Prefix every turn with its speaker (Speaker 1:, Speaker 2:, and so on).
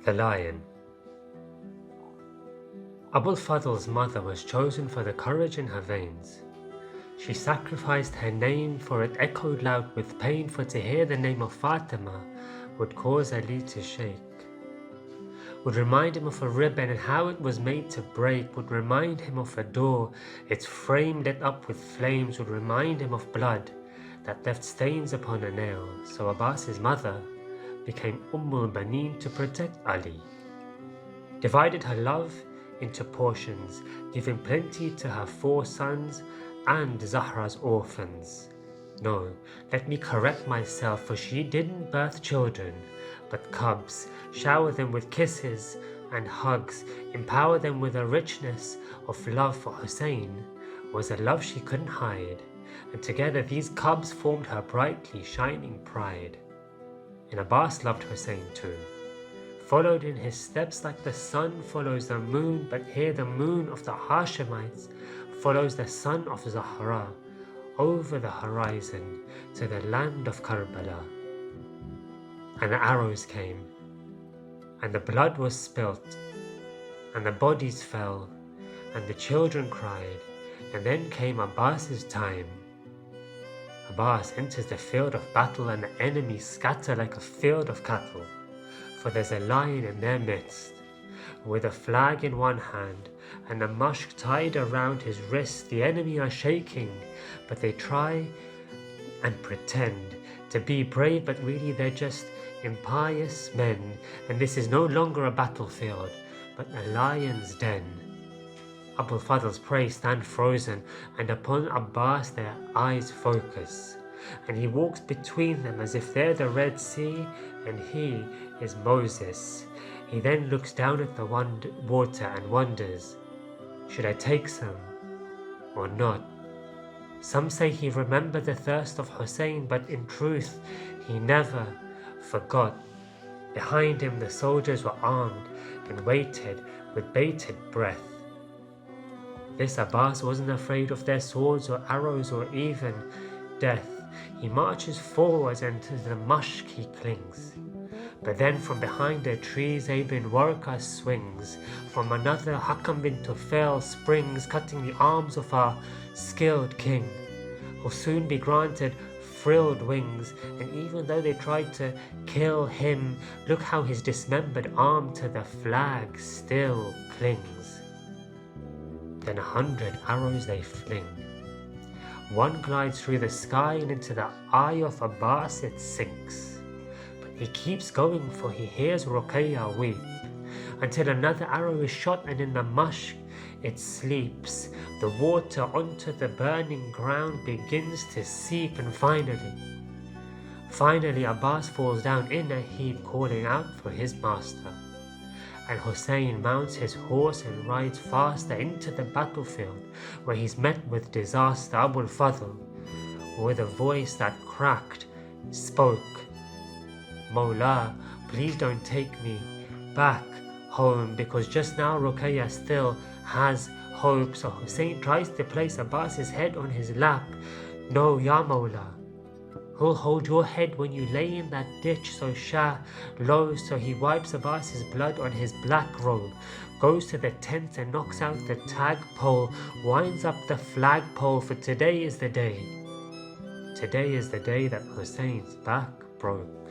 Speaker 1: The Lion. Abul Fadl's mother was chosen for the courage in her veins. She sacrificed her name, for it echoed loud with pain, for to hear the name of Fatima would cause Ali to shake. Would remind him of a ribbon and how it was made to break, would remind him of a door, its frame lit up with flames, would remind him of blood that left stains upon a nail. So Abbas's mother became Baneen to protect Ali. Divided her love into portions, giving plenty to her 4 sons and Zahra's orphans. No, let me correct myself, for she didn't birth children, but cubs, shower them with kisses and hugs, empower them with a richness of love for Hussein, was a love she couldn't hide, and together these cubs formed her brightly shining pride. And Abbas loved Hussein too, followed in his steps like the sun follows the moon, but here the moon of the Hashemites follows the son of Zahra over the horizon to the land of Karbala. And the arrows came, and the blood was spilt, and the bodies fell, and the children cried, and then came Abbas's time. Abbas enters the field of battle, and the enemy scatter like a field of cattle, for there's a lion in their midst, with a flag in one hand, and a mushk tied around his wrist. The enemy are shaking, but they try and pretend to be brave, but really they're just impious men, and this is no longer a battlefield, but a lion's den. Abul Fadl's prey stand frozen, and upon Abbas their eyes focus, and he walks between them as if they're the Red Sea and he is Moses. He then looks down at the water and wonders, should I take some or not? Some say he remembered the thirst of Hussein, but in truth he never forgot. Behind him the soldiers were armed and waited with bated breath. This Abbas wasn't afraid of their swords or arrows or even death. He marches forwards and to the mushk he clings. But then from behind the trees Ibn Warqa swings. From another Hakam bin Tufail springs, cutting the arms of our skilled king, who'll soon be granted frilled wings. And even though they tried to kill him, look how his dismembered arm to the flag still clings. Then 100 arrows they fling. One glides through the sky, and into the eye of Abbas it sinks. But he keeps going, for he hears Ruqayya weep, until another arrow is shot, and in the mushk it sleeps. The water onto the burning ground begins to seep, and finally Abbas falls down in a heap, calling out for his master. And Hussein mounts his horse and rides faster into the battlefield, where he's met with disaster. Abul Fadl, with a voice that cracked, spoke, Mawla, please don't take me back home, because just now Ruqayya still has hope. So Hussein tries to place Abbas's head on his lap. No, Ya Mawla, who'll hold your head when you lay in that ditch so shallow? So he wipes Abbas's blood on his black robe, goes to the tent and knocks out the tagpole, winds up the flagpole, for today is the day. Today is the day that Hussein's back broke.